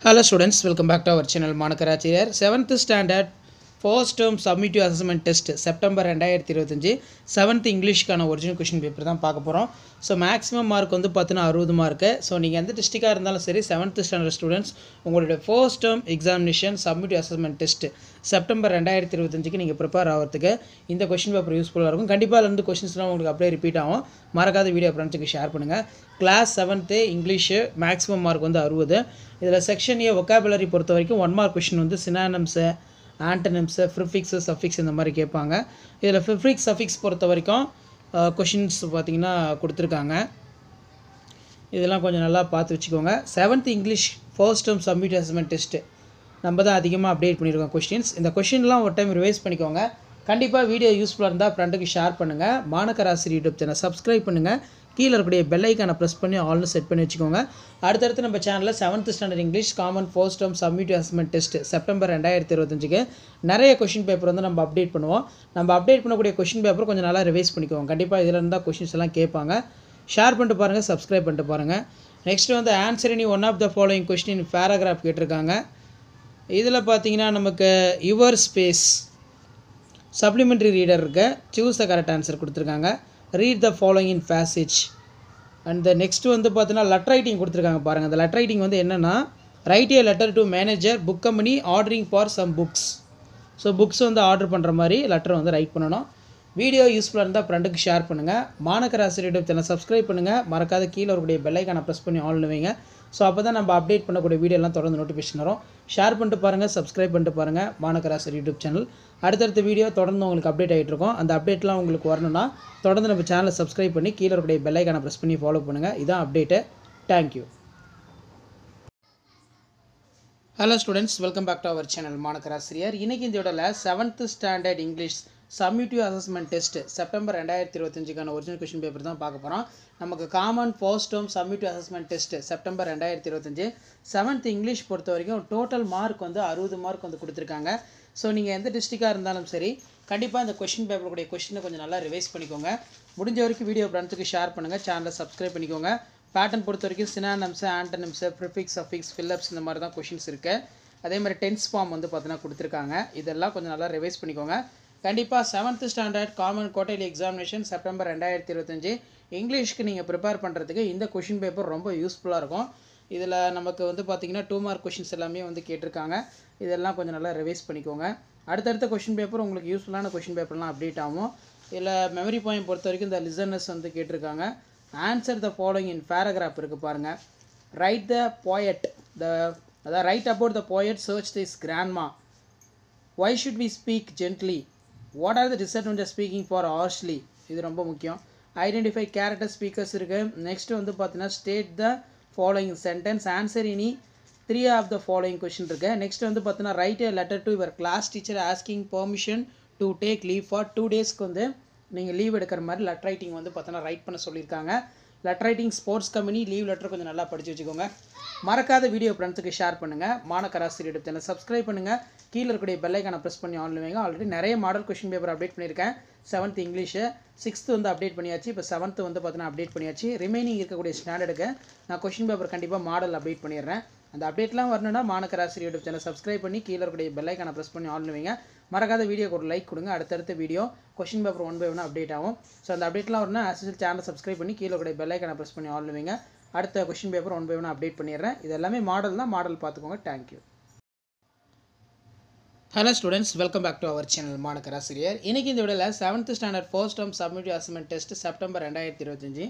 Hello students, welcome back to our channel Manakarachi here. 7th standard first term summative assessment test September 2025 7th English கான original question paper தான் பார்க்க போறோம். So maximum mark வந்து பார்த்தீங்கன்னா 60 mark. So நீங்கள் எந்த டிஸ்ட்ரிக்டாக இருந்தாலும் சரி 7th ஸ்டாண்டர்ட் ஸ்டூடெண்ட்ஸ் உங்களுடைய first term examination summative assessment test September 2025க்கு நீங்கள் ப்ரிப்பேர் ஆகிறதுக்கு இந்த கொஷின் பேப்பர் யூஸ்ஃபுல்லாக இருக்கும். கண்டிப்பாக இருந்து கொஷின்ஸ்லாம் உங்களுக்கு அப்படியே ரிப்பீட் ஆகும். மறக்காத வீடியோ ஃப்ரெண்ட்ஸுக்கு ஷேர் பண்ணுங்கள். Class 7th English maximum mark வந்து 60. இதில் செக்ஷன் ஏ ஒக்காபுலரி பொறுத்த வரைக்கும் 1 மார்க் கொஷின் வந்து சினானிம்ஸு ஆண்டனிம்ஸு ப்ரிஃபிக்ஸு சஃபிக்ஸ் இந்த மாதிரி கேட்பாங்க. இதில் ப்ரிஃபிக்ஸ் சஃபிக்ஸ் பொறுத்த வரைக்கும் கொஷின்ஸ் பார்த்திங்கன்னா கொடுத்துருக்காங்க. இதெல்லாம் கொஞ்சம் நல்லா பார்த்து வச்சுக்கோங்க. 7th English first term summative assessment test நம்ம தான் அதிகமாக அப்டேட் பண்ணியிருக்கோம் கொஸ்டின்ஸ். இந்த கொஷின்லாம் ஒரு டைம் ரிவைஸ் பண்ணிக்கோங்க. கண்டிப்பாக வீடியோ யூஸ்ஃபுல்லாக இருந்தால் ஃப்ரெண்டுக்கு ஷேர் பண்ணுங்கள். மாணக்கராசி யூடியூப் சேனல் சப்ஸ்கிரைப் பண்ணுங்கள். கீழே இருக்கக்கூடிய பெல் ஐக்கானை ப்ரெஸ் பண்ணி ஆல்னு செட் பண்ணி வச்சுக்கோங்க. அடுத்தடுத்து நம்ம சேனலில் 7th standard English common first term summative assessment test September 2025க்கு நிறைய கொஷின் பேப்பர் வந்து நம்ம அப்டேட் பண்ணுவோம். நம்ம அப்டேட் பண்ணக்கூடிய கொஷின் பேப்பர் கொஞ்சம் நல்லா ரிவைஸ் பண்ணிக்குவோம். கண்டிப்பாக இதில் இருந்தால் கொஷின்ஸ் எல்லாம் கேட்பாங்க. ஷேர் பண்ணிட்டு பாருங்கள், சப்ஸ்கிரைப் பண்ணிட்டு பாருங்கள். நெக்ஸ்ட் வந்து answer any one of the following question paragraph கேட்டிருக்காங்க. இதில் பார்த்தீங்கன்னா நமக்கு யுவர் ஸ்பேஸ் சப்ளிமெண்ட்ரி ரீடர் இருக்க சூஸ் த கரெக்ட் ஆன்சர் கொடுத்துருக்காங்க. Read the following in passage and the next வந்து பார்த்தீங்கன்னா லெட்டர் ரைட்டிங் கொடுத்துருக்காங்க பாருங்கள். அந்த லெட்டர் ரைட்டிங் வந்து என்னென்னா write a letter to manager book company ordering for some books. So books வந்து ஆர்டர் பண்ணுற மாதிரி லெட்டர் வந்து ரைட் பண்ணணும். வீடியோ யூஸ்ஃபுல்லாக இருந்தால் ஃப்ரெண்டுக்கு ஷேர் பண்ணுங்கள். மாணக்கராசி யூடியூப் சேனல் சப்ஸ்கிரைப் பண்ணுங்கள். மறக்காத கீழே இருக்கக்கூடிய பெல் ஐக்கானை ப்ரெஸ் பண்ணி ஆன் வைங்க. ஸோ அப்போ தான் நம்ம அப்டேட் பண்ணக்கூடிய வீடியோலாம் தொடர்ந்து நோட்டிஃபிகேஷன் வரும். ஷேர் பண்ணிட்டு பாருங்கள், சப்ஸ்கிரைப் பண்ணிட்டு பாருங்கள் மாணக்கராசி யூடியூப் சேனல். அடுத்தடுத்த வீடியோ தொடர்ந்து உங்களுக்கு அப்டேட் ஆகிட்டு இருக்கும். அந்த அப்டேட்லாம் உங்களுக்கு வரணும்னா தொடர்ந்து நம்ம சேனலை சப்ஸ்கிரைப் பண்ணி கீழே இருக்கக்கூடிய பெல் ஐக்கானை ப்ரெஸ் பண்ணி ஃபாலோ பண்ணுங்கள். இதான் update. Thank you. Hello students, welcome back to our channel Manakkarasiriyar. இன்றைக்கி இந்த வீடியோவில் 7th standard English summative assessment test September 2025க்கான ஒரிஜினல் கொஷின் பேப்பர் தான் பார்க்க போகிறோம். நமக்கு common first term summative assessment test September 2025 7th English பொறுத்த வரைக்கும் டோட்டல் மார்க் வந்து 60 மார்க் வந்து கொடுத்துருக்காங்க. ஸோ நீங்கள் எந்த டிஸ்ட்ரிக்டாக இருந்தாலும் சரி கண்டிப்பாக இந்த கொஷின் பேப்பருடைய கொஷினை கொஞ்சம் நல்லா ரிவைஸ் பண்ணிக்கோங்க. முடிஞ்ச வரைக்கும் வீடியோ ஃப்ரெண்ட்ஸுக்கு ஷேர் பண்ணுங்கள். சேனலை சப்ஸ்கிரைப் பண்ணிக்கோங்க. பேட்டர்ன் பொறுத்த வரைக்கும் சினானிம்ஸு ஆண்டனிம்ஸு ப்ரிஃபிக்ஸ் சஃபிக்ஸ் ஃபில்லப்ஸ் இந்த மாதிரி தான் கொஷின்ஸ் இருக்குது. அதே மாதிரி டென்ஸ் ஃபார்ம் வந்து பார்த்தீங்கன்னா கொடுத்துருக்காங்க. இதெல்லாம் கொஞ்சம் நல்லா ரிவைஸ் பண்ணிக்கோங்க. கண்டிப்பாக 7th standard common quarterly examination September 2025 இங்கிலீஷ்க்கு நீங்கள் ப்ரிப்பேர் பண்ணுறதுக்கு இந்த கொஷின் பேப்பர் ரொம்ப யூஸ்ஃபுல்லாக இருக்கும். இதில் நமக்கு வந்து பார்த்திங்கன்னா 2 மார்க் கொஷின்ஸ் எல்லாமே வந்து கேட்டிருக்காங்க. இதெல்லாம் கொஞ்சம் நல்லா ரிவைஸ் பண்ணிக்கோங்க. அடுத்தடுத்த கொஷின் பேப்பர் உங்களுக்கு யூஸ்ஃபுல்லான கொஷின் பேப்பர்லாம் அப்டேட் ஆகும். இதில் மெமரி பாயிண்ட் பொறுத்த வரைக்கும் இந்த லிசனர்ஸ் வந்து கேட்டிருக்காங்க. Answer the following in paragraph இருக்குது பாருங்கள். ரைட் த போயட் அதாவது write about the poet search this grandma. Why should we speak gently? What are the disadvantages of speaking for harshly? இது ரொம்ப முக்கியம். ஐடென்டிஃபை கேரக்டர் ஸ்பீக்கர்ஸ் இருக்குது. Next வந்து பார்த்தீங்கன்னா state the following sentence. Answer any 3 of the following question இருக்குது. Next வந்து பார்த்தீங்கன்னா write a letter to your class teacher asking permission to take leave for 2 டேஸ்க்கு வந்து நீங்கள் லீவ் எடுக்கிற மாதிரி லெட்டர் ரைட்டிங் வந்து பார்த்தீங்கன்னா ரைட் பண்ண சொல்லியிருக்காங்க. Letter writing sports company leave letter கொஞ்சம் நல்லா படித்து வச்சுக்கோங்க. மறக்காத வீடியோ ஃப்ரெண்ட்ஸுக்கு ஷேர் பண்ணுங்கள். மாணக்கராசி யூடியூப் சேனல் சப்ஸ்கிரைப் பண்ணுங்கள். கீழே இருக்கக்கூடிய பெல் ஐக்கானை ப்ரெஸ் பண்ணி ஆன் வைங்க. ஆல்ரெடி நிறைய மாடல் கொஷின் பேப்பர் அப்டேட் பண்ணியிருக்கேன். 7th இங்கிலீஷு 6th வந்து அப்டேட் பண்ணியாச்சு. இப்போ 7th வந்து பார்த்தீங்கன்னா அப்டேட் பண்ணியாச்சு. ரிமைனிங் இருக்கக்கூடிய ஸ்டாண்டர்டுக்கு நான் கொஷின் பேப்பர் கண்டிப்பாக மாடல் அப்டேட் பண்ணிடுறேன். அந்த அப்டேட்லாம் வரணும்னா மாணக்கராசி யூடியூப் சேனல் சப்ஸ்கிரைப் பண்ணி கீழே இருக்கக்கூடிய பெல் ஐக்கானை ப்ரெஸ் பண்ணி ஆன் வைங்க. மறக்காத வீடியோக்கு ஒரு லைக் கொடுங்க. அடுத்தடுத்த video question paper 1 by 1 update ஆகும். ஸோ அந்த அப்டேட்லாம் வரணும்னா ஆஸ் சேனல் சப்ஸ்கிரைப் பண்ணி கீழே இருக்கக்கூடிய பெல் ஐக்கானை ப்ரெஸ் பண்ணி ஆன் வைங்க. அடுத்த கொஷின் பேப்பர் 1 by 1 அப்டேட் பண்ணிடுறேன். இது எல்லாமே மாடல் தான், மாடல் பார்த்துக்கோங்க. Thank you. Hello students, welcome back to our channel Manakkarasiriyar. இன்றைக்கி இந்த வீடியோவில் 7th standard first term summative assessment test September 2025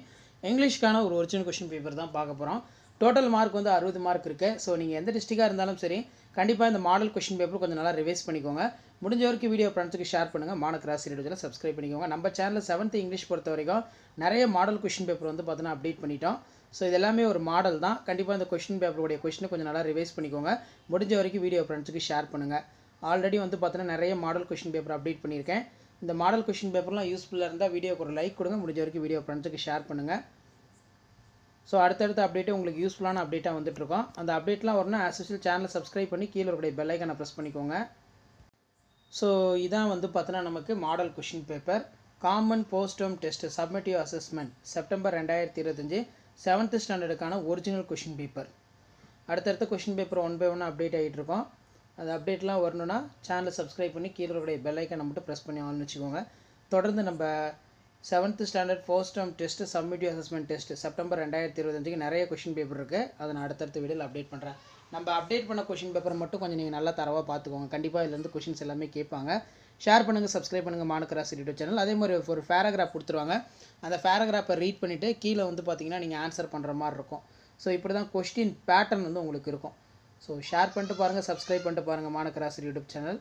இங்கிலீஷ்க்கான ஒரு ஒரிஜினல் கொஷின் பேப்பர் தான் பார்க்க போகிறோம். டோட்டல் மார்க் வந்து 60 மார்க் இருக்குது. ஸோ நீங்கள் எந்த டிஸ்ட்ரிக்டாக இருந்தாலும் சரி கண்டிப்பாக இந்த மாடல் கொஷின் பேப்பர் கொஞ்சம் நல்லா ரிவைஸ் பண்ணிக்கோங்க. முடிஞ்ச வரைக்கும் வீடியோ ஃப்ரெண்ட்ஸுக்கு ஷேர் பண்ணுங்கள். மாணக்கராசி யூடியூப் சப்ஸ்கிரைப் பண்ணிக்கோங்க. நம்ம சேனலில் 7th இங்கிலீஷ் பொறுத்த வரைக்கும் நிறைய மாடல் கொஷின் பேப்பர் வந்து பார்த்தீங்கன்னா அப்டேட் பண்ணிட்டோம். ஸோ இது எல்லாமே ஒரு மாடல் தான். கண்டிப்பாக இந்த கொஷின் பேப்பருடைய கொஷினை கொஞ்சம் நல்லா ரிவைஸ் பண்ணிக்கோங்க. முடிஞ்ச வரைக்கும் வீடியோ ஃப்ரெண்ட்ஸுக்கு ஷேர் பண்ணுங்கள். ஆல்ரெடி வந்து பார்த்தீங்கன்னா நிறைய மாடல் கொஷின் பேப்பர் அப்டேட் பண்ணியிருக்கேன். இந்த மாடல் கொஷின் பேப்பர்லாம் யூஸ்ஃபுல்லாக இருந்தால் வீடியோக்கு ஒரு லைக் கொடுங்க. முடிஞ்ச வரைக்கும் வீடியோ ஃப்ரெண்ட்ஸுக்கு ஷேர் பண்ணுங்கள். ஸோ அடுத்தடுத்த அப்டேட்டு உங்களுக்கு யூஸ்ஃபுல்லான அப்டேட்டாக வந்துட்டுருக்கோம். அந்த அப்டேட்லாம் வரணும் ஆஸ் யூஸ்வல் சேனலை சப்ஸ்கிரைப் பண்ணி கீழே இருக்கக்கூடிய பெல் ஐக்கானை ப்ரெஸ் பண்ணிக்கோங்க. ஸோ இதான் வந்து பார்த்தீங்கன்னா நமக்கு model question paper common first term test summative assessment September 2025 7th ஸ்டாண்டர்டுக்கான ஒரிஜினல் கொஷின் பேப்பர். அடுத்தடுத்த question paper one by one update ஆகிட்டு இருக்கோம். அந்த அப்டேட்லாம் வரணுன்னா சேனலை சப்ஸ்கிரைப் பண்ணி கீழே இருக்கிற பெல் ஐக்கானை மட்டும் ப்ரெஸ் பண்ணி ஆன்னு வச்சுக்கோங்க. தொடர்ந்து நம்ம 7th standard first term test summative assessment test September 2025 நிறைய கொஷின் பேப்பர் இருக்குது. அதை நான் அடுத்தடுத்த வீடியோவில் அப்டேட் பண்ணுறேன். நம்ம அப்டேட் பண்ண கொஷின் பேப்பர் மட்டும் கொஞ்சம் நீங்கள் நல்லா தரவாக பார்த்துக்கோங்க. கண்டிப்பாக இதுலேருந்து கொஷின்ஸ் எல்லாமே கேட்பாங்க. ஷேர் பண்ணுங்கள், சப்ஸ்கிரைப் பண்ணுங்கள் மாணக்கராசி யூடியூப் சேனல். அதே மாதிரி ஒரு பேராகிராஃப் கொடுத்துருவாங்க. அந்த பேராகிராஃபை ரீட் பண்ணிவிட்டு கீழே வந்து பார்த்தீங்கன்னா நீங்கள் ஆன்சர் பண்ணுற மாதிரி இருக்கும். ஸோ இப்படி தான் கொஸ்டின் பேட்டர்ன் வந்து உங்களுக்கு இருக்கும். ஸோ ஷேர் பண்ணிட்டு பாருங்கள், சப்ஸ்கிரைப் பண்ணிட்டு பாருங்கள் மாணக்கராசி யூடியூப் சேனல்.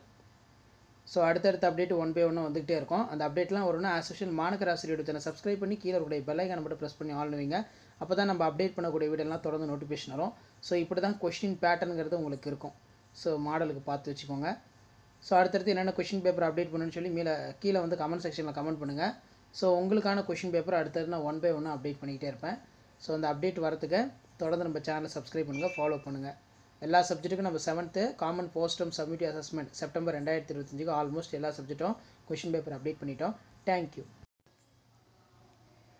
ஸோ அடுத்தடுத்த அப்டேட் ஒன் பை ஒன்று வந்துகிட்டே இருக்கும். அந்த அப்டேட்லாம் வரும்னா as usual Manakkarasi YouTube channel subscribe பண்ணி கீழே இருக்கக்கூடிய பெல் ஐக்கானை மட்டும் ப்ரெஸ் பண்ணி ஆன் பண்ணுவீங்க. அப்போ தான் நம்ம அப்டேட் பண்ணக்கூடிய வீடியோலாம் தொடர்ந்து நோட்டிஃபிகேஷன் வரும். ஸோ இப்படி தான் கொஸ்டின் பேட்டர்னுங்கிறது உங்களுக்கு இருக்கும். ஸோ மாடலுக்கு பார்த்து வச்சுக்கோங்க. ஸோ அடுத்தடுத்து என்னென்ன கொஷின் பேப்பர் அப்டேட் பண்ணுன்னு சொல்லி கீழே வந்து கமெண்ட் செக்ஷனில் கமெண்ட் பண்ணுங்கள். ஸோ உங்களுக்கான கொஷின் பேப்பர் அடுத்தது நான் ஒன் பை ஒன்று அப்டேட் பண்ணிக்கிட்டே இருப்பேன். ஸோ அந்த அப்டேட் வரதுக்கு தொடர்ந்து நம்ம சேனலை சப்ஸ்கிரைப் பண்ணுங்கள், ஃபாலோ பண்ணுங்கள். எல்லா சப்ஜெக்ட்டுக்கும் நம்ம 7th common first term summative assessment September 2025 almost எல்லா சப்ஜெக்ட்டும் கொஷின் பேப்பர் அப்டேட் பண்ணிட்டோம். Thank you.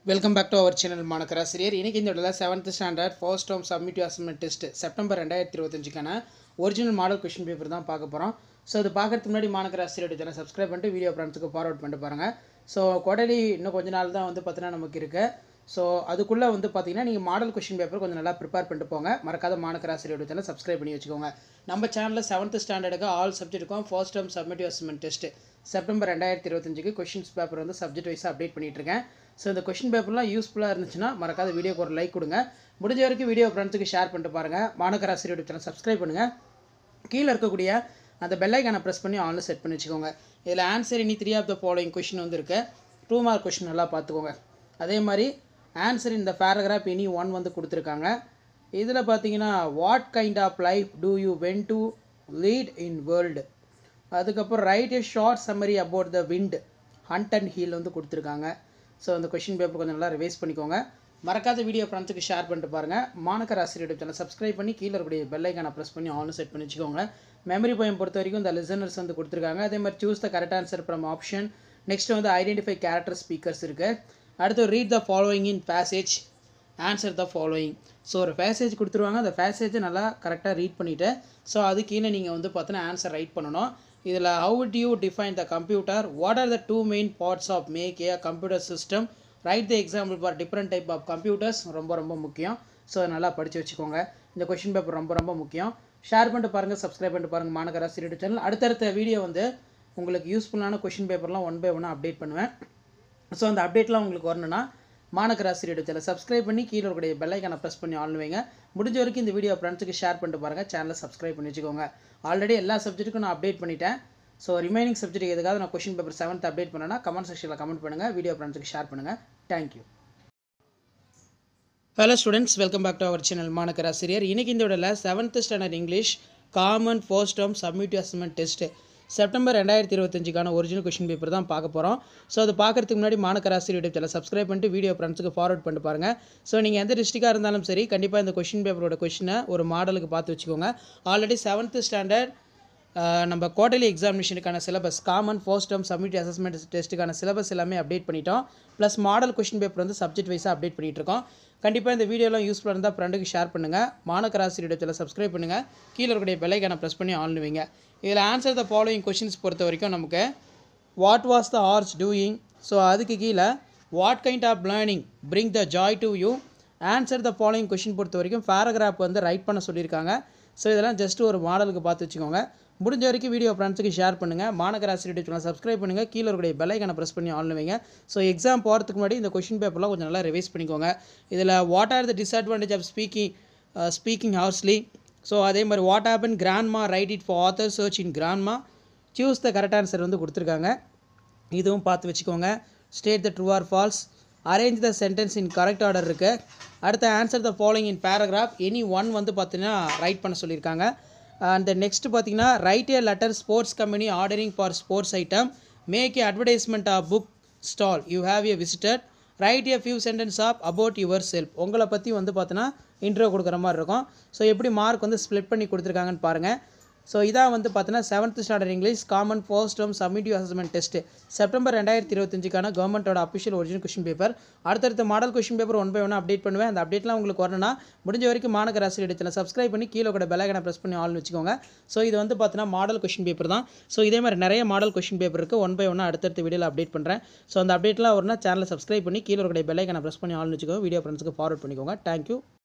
Welcome back to our channel Manakkarasiriyar. இன்றைக்கி இந்த இடத்துல 7th standard first term summative assessment test September 2025 original model question paper தான் பார்க்க போகிறோம். ஸோ அது பார்க்கறதுக்கு முன்னாடி மாணக்கராசிரியர் சேனல் சப்ஸ்கிரைப் பண்ணிட்டு வீடியோ ஃப்ரெண்ட்ஸுக்கு ஃபார்வர்ட் பண்ணிட்டு பாருங்கள். ஸோ குவார்டர்லி இன்னும் கொஞ்ச நாள் தான் வந்து பார்த்தீங்கன்னா நமக்கு இருக்குது. ஸோ அதுக்குள்ளே வந்து பார்த்தீங்கன்னா நீங்கள் மாடல் கொஷின் பேப்பர் கொஞ்சம் நல்லா ப்ரிப்பேர் பண்ணிட்டு போங்க. மறக்காத மாணக்கராசிரியர் சேனல் சப்ஸ்கிரைப் பண்ணி வச்சுக்கோங்க. நம்ம சேனலில் 7th ஸ்டாண்டர்டுக்கு ஆல் சப்ஜெக்ட்டுக்கும் first term summative assessment test September 2025 questions paper வந்து சப்ஜெக்ட் வைஸாக அப்டேட் பண்ணிட்டு இருக்கேன். ஸோ இந்த கொஷின் பேப்பர்லாம் யூஸ்ஃபுல்லாக இருந்துச்சுன்னா மறக்காத வீடியோக்கு ஒரு லைக் கொடுங்க. முடிஞ்ச வரைக்கும் வீடியோ ஃப்ரெண்ட்ஸுக்கு ஷேர் பண்ணிட்டு பாருங்கள். மாணக்கராசிரியர் சேனல் சப்ஸ்கிரைப் பண்ணுங்கள். கீழே இருக்கக்கூடிய அந்த பெல் ஐக்கானை ப்ரெஸ் பண்ணி ஆன்லைன் செட் பண்ணி வச்சுக்கோங்க. இதில் answer any 3 of the following question வந்து இருக்குது. 2 மார்க் கொஷின் நல்லா பார்த்துக்கோங்க. அதே மாதிரி ஆன்சர் இந்த பேராகிராஃப் இனி 1 வந்து கொடுத்துருக்காங்க. இதில் பார்த்தீங்கன்னா what kind of life do you want to lead in world. அதுக்கப்புறம் write a short summary about the wind hunt and heel வந்து கொடுத்துருக்காங்க. ஸோ அந்த கொஷின் பேப்பர் கொஞ்சம் நல்லா ரிவைஸ் பண்ணிக்கோங்க. மறக்காத வீடியோ ஃப்ரெண்ட்ஸுக்கு ஷேர் பண்ணிட்டு பாருங்கள். மாணக்கராசிரியர் சேனல் சப்ஸ்கிரைப் பண்ணி கீழே இருக்கக்கூடிய பெல் ஐக்கானை ப்ரெஸ் பண்ணி ஆன்லைன் செட் பண்ணி வச்சுக்கோங்க. மெமரி போயம் பொறுத்த வரைக்கும் இந்த லிசனர்ஸ் வந்து கொடுத்துருக்காங்க. அதே மாதிரி choose the correct answer from option. Next வந்து ஐடென்டிஃபை கேரக்டர் ஸ்பீக்கர்ஸ் இருக்குது. அடுத்து read the following in passage, answer the following. So ஒரு பேசேஜ் கொடுத்துருவாங்க. அந்த பேசேஜை நல்லா கரெக்டாக ரீட் பண்ணிவிட்டு ஸோ அது கீழே நீங்கள் வந்து பார்த்தீங்கன்னா ஆன்சர் ரைட் பண்ணணும். இதில் how do you define the computer, what are the 2 main parts of make a computer system, write the example for different type of computers. ரொம்ப முக்கியம். ஸோ நல்லா படித்து வச்சுக்கோங்க. இந்த கொஷின் பேப்பர் ரொம்ப முக்கியம். ஷேர் பண்ணிட்டு பாருங்கள், சப்ஸ்கிரைப் பண்ணிட்டு பாருங்கள் மாணக்கராசிரியர் சேனல். அடுத்தடுத்த வீடியோ வந்து உங்களுக்கு யூஸ்ஃபுல்லான கொஷின் பேப்பர்லாம் ஒன் பை ஒன்னாக அப்டேட் பண்ணுவேன். ஸோ அந்த அப்டேட்லாம் உங்களுக்கு வரணும்னா மாணக்கராசிரியர் சேனல் சப்ஸ்கிரைப் பண்ணி கீழே இருக்கக்கூடிய பெல் ஐக்கானை ப்ரெஸ் பண்ணி ஆன் வைங்க. முடிஞ்ச வரைக்கும் இந்த வீடியோ ஃப்ரெண்ட்ஸுக்கு ஷேர் பண்ணிட்டு பாருங்கள். சேனலை சப்ஸ்கிரைப் பண்ணி வச்சுக்கோங்க. ஆல்ரெடி எல்லா சப்ஜெக்ட்டுக்கும் நான் அப்டேட் பண்ணிட்டேன். ஸோ ரிமைனிங் சப்ஜெக்ட் எதுக்காவது நான் கொஷின் பேப்பர் 7th அப்டேட் பண்ணேன்னா கமெண்ட் செக்ஷனில் கமெண்ட் பண்ணுங்கள். வீடியோ ஃப்ரெண்ட்ஸுக்கு ஷேர் பண்ணுங்கள். Thank you. Hello students, welcome back to our channel Manakkarasiriyar. இன்றைக்கி இந்த விடல 7th standard English common first term summative assessment test September 2025 original question paper தான் பார்க்க போகிறோம். ஸோ அது பார்க்குறதுக்கு முன்னாடி மாணக்கராசிரியர் யூடியூப் சேனல் சப்ஸ்கிரைப் பண்ணிட்டு வீடியோ ஃப்ரெண்ட்ஸுக்கு ஃபார்வர்ட் பண்ணிட்டு பாருங்கள். ஸோ நீங்கள் எந்த டிஸ்ட்ரிக்டாக இருந்தாலும் சரி கண்டிப்பாக இந்த கொஷின் பேப்பரோட கொஷினை ஒரு மாடலுக்கு பார்த்து வச்சுக்கோங்க. ஆல்ரெடி 7th ஸ்டாண்டர்ட் நம்ம குவார்டர்லி எக்ஸாமினேஷனுக்கான syllabus common first term summative assessment டெஸ்ட்டுக்கான சிலபஸ் எல்லாமே அப்டேட் பண்ணிட்டோம். ப்ளஸ் மாடல் கொஷின் பேப்பர் வந்து சப்ஜெக்ட் வைஸாக அப்டேட் பண்ணிகிட்டு இருக்கோம். கண்டிப்பாக இந்த வீடியோலாம் யூஸ்ஃபுல்லாக இருந்தால் ஃப்ரெண்டுக்கு ஷேர் பண்ணுங்கள். மாணக்கராசிரியர் சேனல் சப்ஸ்கிரைப் பண்ணுங்கள். கீழே இருக்கக்கூடிய பெல் ஐக்கானை ப்ரெஸ் பண்ணி ஆன் வைங்க. இதில் ஆன்சர் த ஃபாலோயிங் கொஷின்ஸ் பொறுத்த வரைக்கும் நமக்கு what was the horse doing. So அதுக்கு கீழே what kind of learning bring the joy to you. Answer the following question பொறுத்த வரைக்கும் பேராகிராஃப் வந்து ரைட் பண்ண சொல்லியிருக்காங்க. ஸோ இதெல்லாம் ஜஸ்ட் ஒரு மாடலுக்கு பார்த்து வச்சுக்கோங்க. முடிஞ்ச வரைக்கும் வீடியோ ஃப்ரெண்ட்ஸுக்கு ஷேர் பண்ணுங்கள். மாணக்கராசிரியர் சேனல் சப்ஸ்கிரைப் பண்ணுங்கள். கீழே இருக்கக்கூடிய பெல் ஐக்கானை ப்ரெஸ் பண்ணி ஆன் வைங்க. ஸோ எக்ஸாம் போகிறதுக்கு முன்னாடி இந்த கொஷின் பேப்பர்லாம் கொஞ்சம் நல்லா ரிவைஸ் பண்ணிக்கோங்க. இதில் what are the disadvantage of speaking harshly. So அதே மாதிரி what happen grandma, write it for author search in grandma. Choose the correct answer வந்து கொடுத்துருக்காங்க. இதுவும் பார்த்து வச்சுக்கோங்க. State the true or false, arrange the sentence in correct order இருக்குது. அடுத்து answer the following in paragraph any 1 வந்து பார்த்தீங்கன்னா write பண்ண சொல்லியிருக்காங்க. அண்ட் நெக்ஸ்ட் பார்த்தீங்கன்னா write a letter sports company ordering for sports item, make a advertisement of book stall you have a visited, write a few sentence of about yourself. உங்களை பற்றி வந்து பார்த்தீங்கன்னா intro கொடுக்குற மாதிரி இருக்கும். ஸோ எப்படி mark வந்து ஸ்ப்ளிட் பண்ணி கொடுத்துருக்காங்கன்னு பாருங்கள். ஸோ இதான் வந்து பார்த்தீங்கன்னா 7th standard English common first term summative assessment test September 2025க்கான கவர்மெண்ட்டோட அஃபிஷியல் ஒரிஜினல் கொஷின் பேப்பர். அடுத்தடுத்த model question paper one by one update பண்ணுவேன். அந்த அப்டேட்லாம் உங்களுக்கு வரணும்னா முடிஞ்ச வரைக்கும் மாணக்கர் ஆசிரியர் சேனலை சப்ஸ்கிரைப் பண்ணி கீழே கூட பெல் ஐகானை ப்ரெஸ் பண்ணி ஆல்னு வச்சுக்கோங்க. ஸோ இது வந்து பார்த்தீங்கன்னா மாடல் கொஷின் பேப்பர் தான். ஸோ இதே மாதிரி நிறைய மாடல் கொஷின் பேப்பர் இருக்குது. ஒன் பை ஒன்னாக அடுத்தடுத்த வீடியோவில் அப்டேட் பண்ணுறேன். ஸோ அந்த அப்டேட்லாம் வரணும்னா சேனலை சப்ஸ்கிரைப் பண்ணி கீழே கூட பெல் ஐகானை ப்ரெஸ் பண்ணி ஆல்னு வச்சுக்கோங்க. வீடியோ ஃப்ரெண்ட்ஸுக்கு ஃபார்வர்ட் பண்ணிக்கோங்க. தேங்க்யூ.